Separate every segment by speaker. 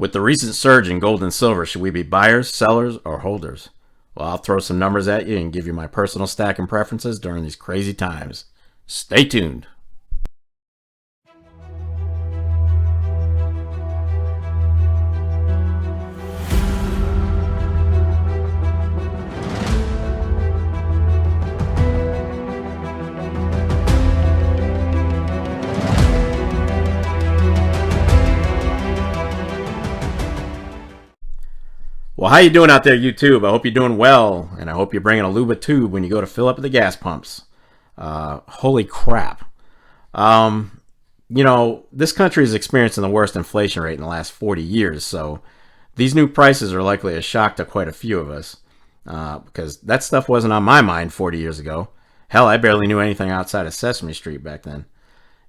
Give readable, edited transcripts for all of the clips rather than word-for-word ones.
Speaker 1: With the recent surge in gold and silver, should we be buyers, sellers, or holders? Well, I'll throw some numbers at you and give you my personal stack and preferences during these crazy times. Stay tuned. Well, how you doing out there, YouTube? I hope you're doing well, and I hope you're bringing a Luba tube when you go to fill up at the gas pumps. Holy crap. This country is experiencing the worst inflation rate in the last 40 years, so these new prices are likely a shock to quite a few of us, because that stuff wasn't on my mind 40 years ago. Hell, I barely knew anything outside of Sesame Street back then.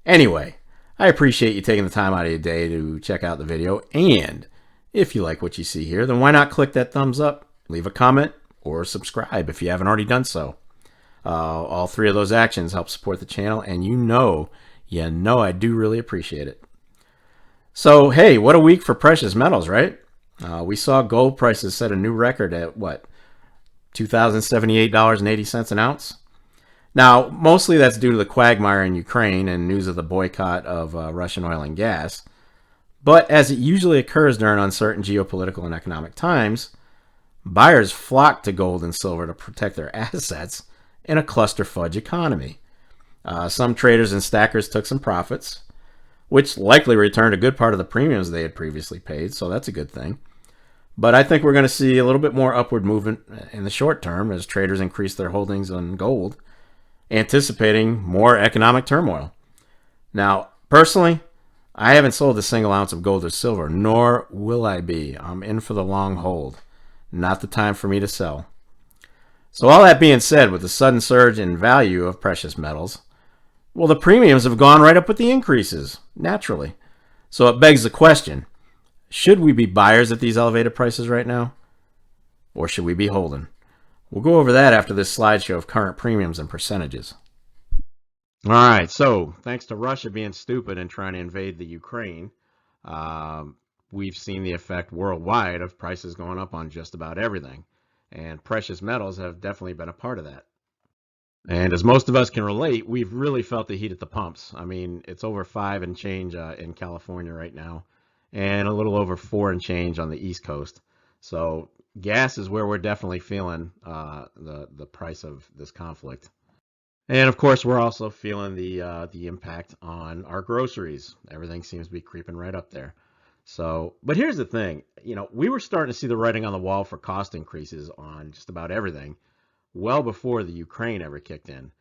Speaker 1: Anyway, I appreciate you taking the time out of your day to check out the video, and if you like what you see here, then why not click that thumbs up, leave a comment, or subscribe if you haven't already done so. All three of those actions help support the channel, and you know I do really appreciate it. So, hey, what a week for precious metals, right? We saw gold prices set a new record at, what, $2,078.80 an ounce? Now, mostly that's due to the quagmire in Ukraine and news of the boycott of Russian oil and gas. But as it usually occurs during uncertain geopolitical and economic times, buyers flock to gold and silver to protect their assets in a cluster fudge economy. Some traders and stackers took some profits, which likely returned a good part of the premiums they had previously paid, so that's a good thing. But I think we're going to see a little bit more upward movement in the short term as traders increase their holdings on gold, anticipating more economic turmoil. Now, personally, I haven't sold a single ounce of gold or silver, nor will I be. I'm in for the long hold. Not the time for me to sell. So all that being said, with the sudden surge in value of precious metals, well, the premiums have gone right up with the increases, naturally. So it begs the question, should we be buyers at these elevated prices right now? Or should we be holding? We'll go over that after this slideshow of current premiums and percentages. All right, so thanks to Russia being stupid and trying to invade the Ukraine, we've seen the effect worldwide of prices going up on just about everything. And precious metals have definitely been a part of that. And as most of us can relate, we've really felt the heat at the pumps. I mean, it's over 5 and change in California right now, and a little over 4 and change on the East Coast. So gas is where we're definitely feeling the price of this conflict. And of course, we're also feeling the impact on our groceries. Everything seems to be creeping right up there. So, but here's the thing, we were starting to see the writing on the wall for cost increases on just about everything well before the Ukraine ever kicked in.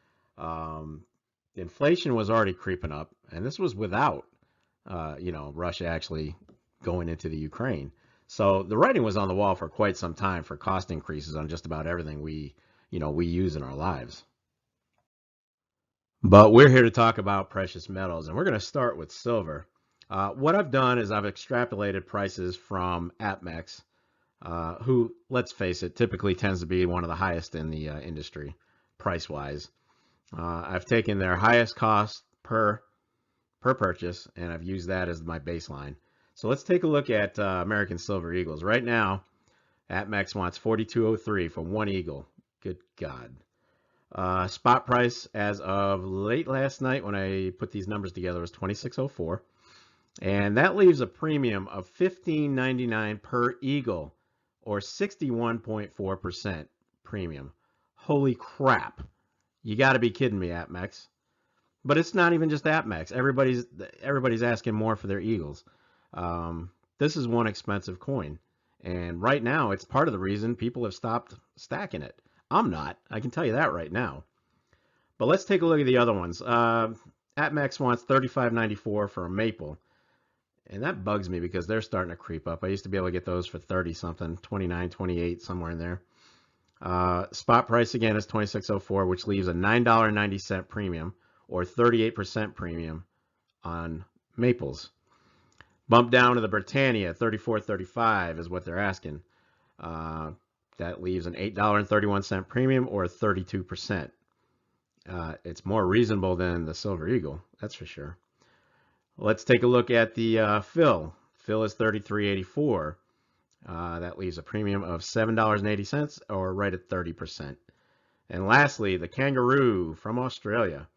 Speaker 1: Inflation was already creeping up, and this was without, Russia actually going into the Ukraine. So the writing was on the wall for quite some time for cost increases on just about everything we use in our lives. But we're here to talk about precious metals, and we're going to start with silver. What I've done is I've extrapolated prices from APMEX, who, let's face it, typically tends to be one of the highest in the industry, price-wise. I've taken their highest cost per purchase, and I've used that as my baseline. So let's take a look at American Silver Eagles. Right now, APMEX wants $42.03 for one eagle. Good God. Spot price as of late last night when I put these numbers together was $26.04. And that leaves a premium of $15.99 per eagle, or 61.4% premium. Holy crap. You got to be kidding me, APMEX. But it's not even just APMEX. Everybody's asking more for their eagles. This is one expensive coin. And right now, it's part of the reason people have stopped stacking it. I'm not. I can tell you that right now. But let's take a look at the other ones. APMEX wants $35.94 for a maple. And that bugs me because they're starting to creep up. I used to be able to get those for 30 something, 29, 28, somewhere in there. Spot price again is $26.04, which leaves a $9.90 premium, or 38% premium on maples. Bump down to the Britannia, $34.35 is what they're asking. That leaves an $8.31 premium, or 32%. It's more reasonable than the Silver Eagle, that's for sure. Let's take a look at the fill. Fill is $33.84. That leaves a premium of $7.80, or right at 30%. And lastly, the kangaroo from Australia.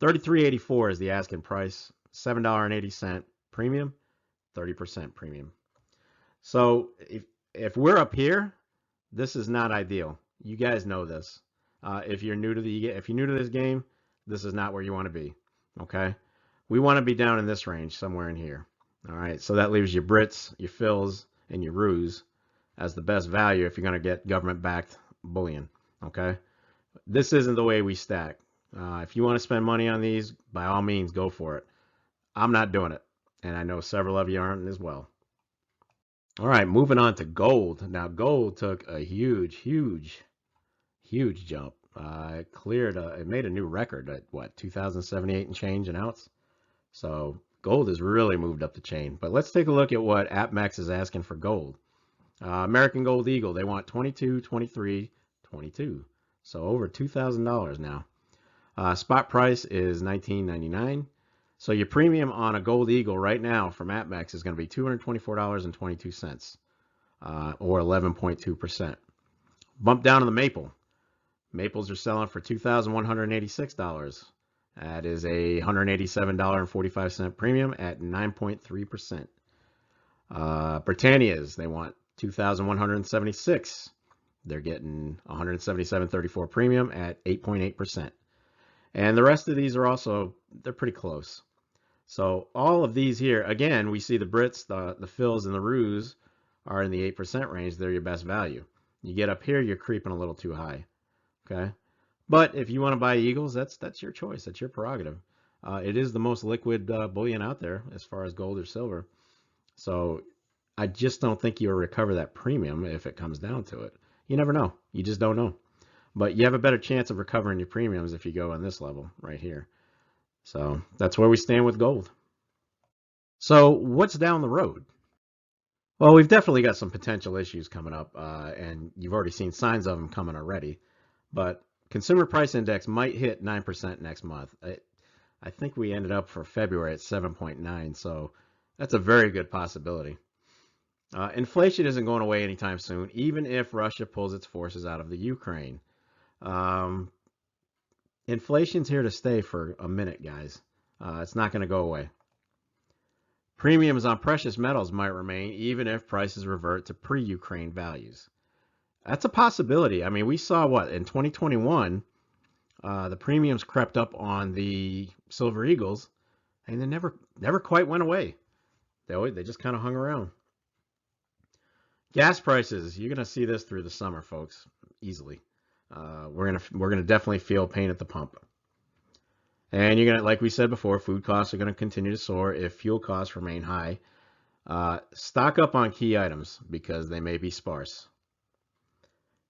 Speaker 1: $33.84 is the asking price. $7.80 premium, 30% premium. So if we're up here, this is not ideal. You guys know this. If you're new to this game, this is not where you want to be. Okay, we want to be down in this range, somewhere in here. All right, so that leaves your Brits, your Phils, and your Roos as the best value if you're going to get government-backed bullion. Okay, this isn't the way we stack. If you want to spend money on these, by all means, go for it. I'm not doing it, and I know several of you aren't as well. All right, moving on to gold. Now, gold took a huge jump. It made a new record at what, 2078 and change an ounce. So gold has really moved up the chain. But let's take a look at what APMEX is asking for gold. American Gold Eagle, they want 22, 23, 22. So over $2,000 now. Spot price is $19.99. So your premium on a Gold Eagle right now from APMEX is going to be $224.22, or 11.2%. Bump down to the maple. Maples are selling for $2,186. That is a $187.45 premium at 9.3%. Britannias, they want $2,176. They're getting $177.34 premium at 8.8%. And the rest of these are also, they're pretty close. So all of these here, again, we see the Brits, the Phils, and the Roos are in the 8% range. They're your best value. You get up here, you're creeping a little too high. Okay, but if you want to buy Eagles, that's your choice. That's your prerogative. It is the most liquid bullion out there as far as gold or silver. So I just don't think you'll recover that premium if it comes down to it. You never know. You just don't know. But you have a better chance of recovering your premiums if you go on this level right here. So that's where we stand with gold. So what's down the road? Well, we've definitely got some potential issues coming up, and you've already seen signs of them coming already. But consumer price index might hit 9% next month. I think we ended up for February at 7.9, so that's a very good possibility. Inflation isn't going away anytime soon, even if Russia pulls its forces out of the Ukraine. Inflation's here to stay for a minute, guys. It's not going to go away. Premiums on precious metals might remain even if prices revert to pre-Ukraine values. That's a possibility. I mean, we saw what in 2021, the premiums crept up on the Silver Eagles, and they never quite went away. They just kind of hung around. Gas prices, you're gonna see this through the summer, folks, easily. We're gonna definitely feel pain at the pump, and you're gonna, like we said before, food costs are gonna continue to soar if fuel costs remain high. Stock up on key items because they may be sparse.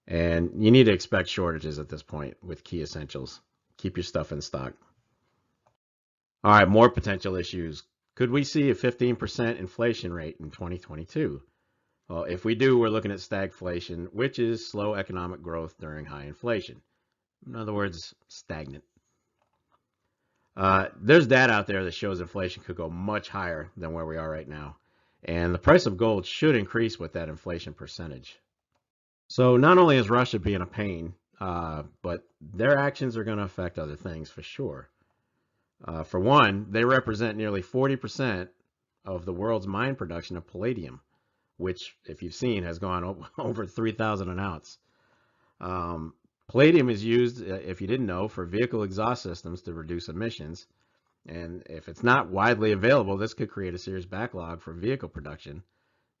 Speaker 1: And you need to expect shortages at this point with key essentials. Keep your stuff in stock. All right, more potential issues. Could we see a 15% inflation rate in 2022? Well, if we do, we're looking at stagflation, which is slow economic growth during high inflation. In other words, stagnant. There's data out there that shows inflation could go much higher than where we are right now. And the price of gold should increase with that inflation percentage. So not only is Russia being a pain, but their actions are going to affect other things for sure. For one, they represent nearly 40% of the world's mine production of palladium, which, if you've seen, has gone over 3,000 an ounce. Palladium is used, if you didn't know, for vehicle exhaust systems to reduce emissions. And if it's not widely available, this could create a serious backlog for vehicle production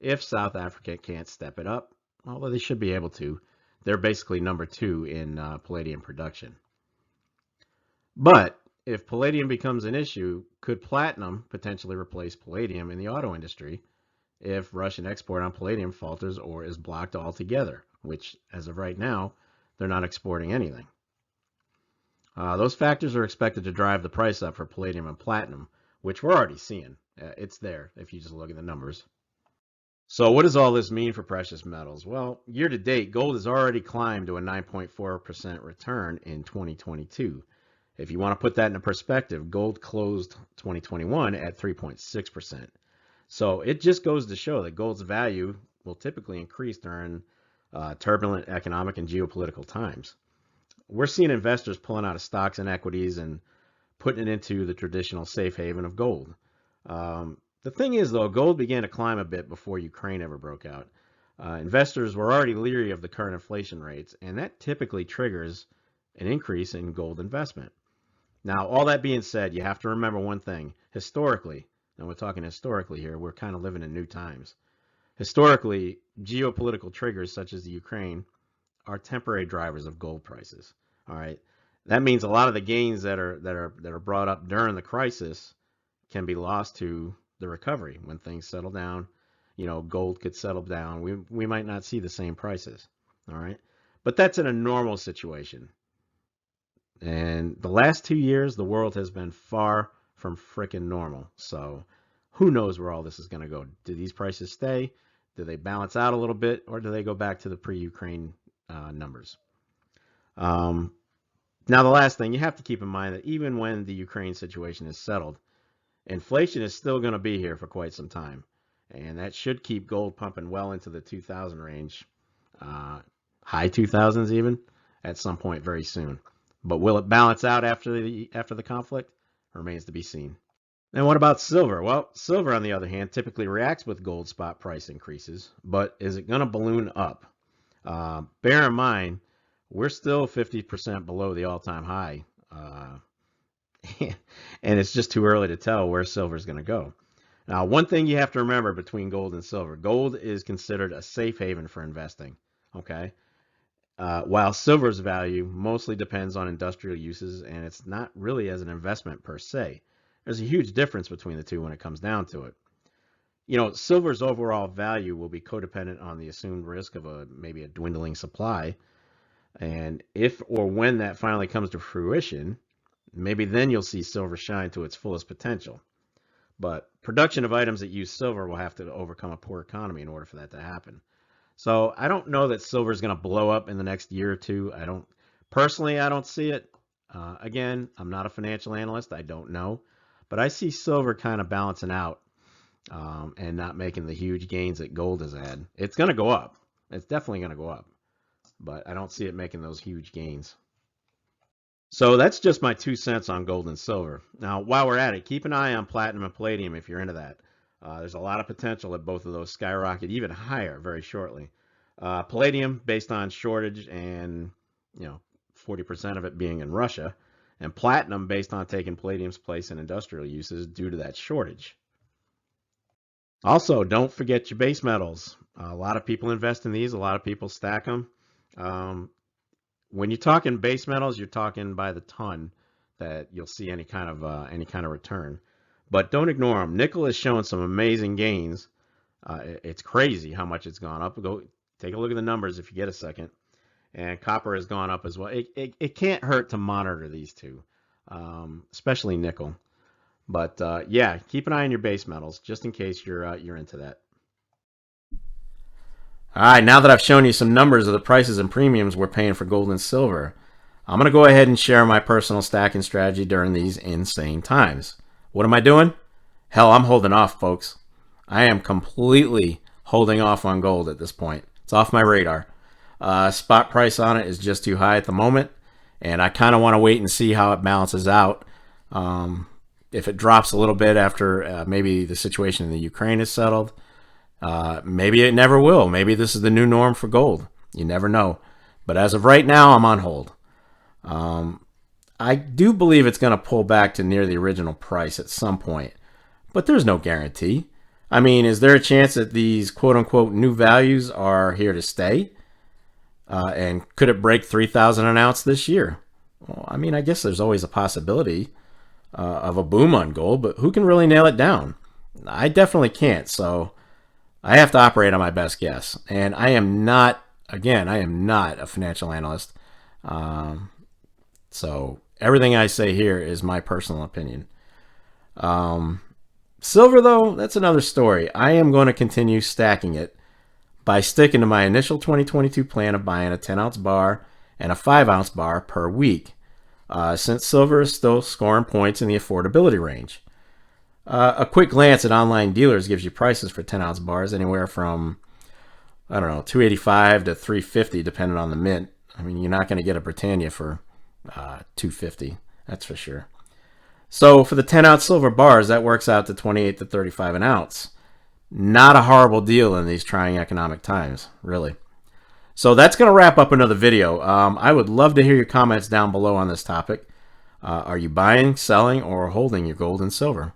Speaker 1: if South Africa can't step it up. Although they should be able to. They're basically number 2 in palladium production. But if palladium becomes an issue, could platinum potentially replace palladium in the auto industry if Russian export on palladium falters or is blocked altogether, which, as of right now, they're not exporting anything. Those factors are expected to drive the price up for palladium and platinum, which we're already seeing. It's there if you just look at the numbers. So what does all this mean for precious metals? Well, year to date, gold has already climbed to a 9.4% return in 2022. If you want to put that into perspective, gold closed 2021 at 3.6%. So it just goes to show that gold's value will typically increase during turbulent economic and geopolitical times. We're seeing investors pulling out of stocks and equities and putting it into the traditional safe haven of gold. The thing is, though, gold began to climb a bit before Ukraine ever broke out. Investors were already leery of the current inflation rates, and that typically triggers an increase in gold investment. Now, all that being said, you have to remember one thing. Historically, and we're talking historically here, we're kind of living in new times. Historically, geopolitical triggers such as the Ukraine are temporary drivers of gold prices. All right. That means a lot of the gains that are brought up during the crisis can be lost to the recovery when things settle down. Gold could settle down. We might not see the same prices. All right. But that's in a normal situation. And the last 2 years, the world has been far from freaking normal. So who knows where all this is going to go? Do these prices stay? Do they balance out a little bit? Or do they go back to the pre-Ukraine numbers? Now, the last thing, you have to keep in mind that even when the Ukraine situation is settled, inflation is still going to be here for quite some time. And that should keep gold pumping well into the 2000 range, high 2000s even, at some point very soon. But will it balance out after the conflict? Remains to be seen. And what about silver? Well, silver, on the other hand, typically reacts with gold spot price increases, but is it going to balloon up? Bear in mind, we're still 50% below the all-time high, and it's just too early to tell where silver is going to go. Now, one thing you have to remember between gold and silver, gold is considered a safe haven for investing, okay? While silver's value mostly depends on industrial uses, and it's not really as an investment per se. There's a huge difference between the two when it comes down to it. Silver's overall value will be codependent on the assumed risk of maybe a dwindling supply. And if or when that finally comes to fruition, maybe then you'll see silver shine to its fullest potential. But production of items that use silver will have to overcome a poor economy in order for that to happen. So I don't know that silver is going to blow up in the next year or two. I don't see it. Again, I'm not a financial analyst. I don't know. But I see silver kind of balancing out and not making the huge gains that gold has had. It's going to go up. It's definitely going to go up. But I don't see it making those huge gains. So that's just my 2 cents on gold and silver. Now, while we're at it, keep an eye on platinum and palladium if you're into that. There's a lot of potential that both of those skyrocket even higher very shortly. Palladium, based on shortage and 40% of it being in Russia, and platinum, based on taking palladium's place in industrial uses due to that shortage. Also, don't forget your base metals. A lot of people invest in these. A lot of people stack them. When you're talking base metals, you're talking by the ton that you'll see any kind of return. But don't ignore them. Nickel is showing some amazing gains. It's crazy how much it's gone up. Go take a look at the numbers if you get a second. And copper has gone up as well. It can't hurt to monitor these two, especially nickel. But yeah, keep an eye on your base metals just in case you're into that. All right, now that I've shown you some numbers of the prices and premiums we're paying for gold and silver, I'm going to go ahead and share my personal stacking strategy during these insane times. What am I doing? Hell, I'm holding off, folks. I am completely holding off on gold at this point. It's off my radar. Spot price on it is just too high at the moment, and I kind of want to wait and see how it balances out. If it drops a little bit after maybe the situation in the Ukraine is settled, maybe it never will. Maybe this is the new norm for gold. You never know. But as of right now, I'm on hold. I do believe it's going to pull back to near the original price at some point, but there's no guarantee. I mean, is there a chance that these quote-unquote new values are here to stay? And could it break 3,000 an ounce this year? Well, I mean, I guess there's always a possibility of a boom on gold, but who can really nail it down? I definitely can't, so I have to operate on my best guess. And I am not a financial analyst. So everything I say here is my personal opinion. Silver, though, that's another story. I am going to continue stacking it by sticking to my initial 2022 plan of buying a 10-ounce bar and a 5-ounce bar per week, since silver is still scoring points in the affordability range. A quick glance at online dealers gives you prices for 10-ounce bars anywhere from, I don't know, $285 to $350 depending on the mint. I mean, you're not going to get a Britannia for $250, that's for sure. So for the 10-ounce silver bars, that works out to $28 to $35 an ounce. Not a horrible deal in these trying economic times, really. So that's going to wrap up another video. I would love to hear your comments down below on this topic. Are you buying, selling, or holding your gold and silver?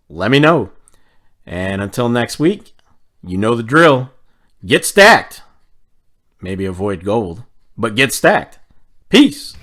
Speaker 1: Let me know. And until next week, you know the drill. Get stacked. Maybe avoid gold, but get stacked. Peace.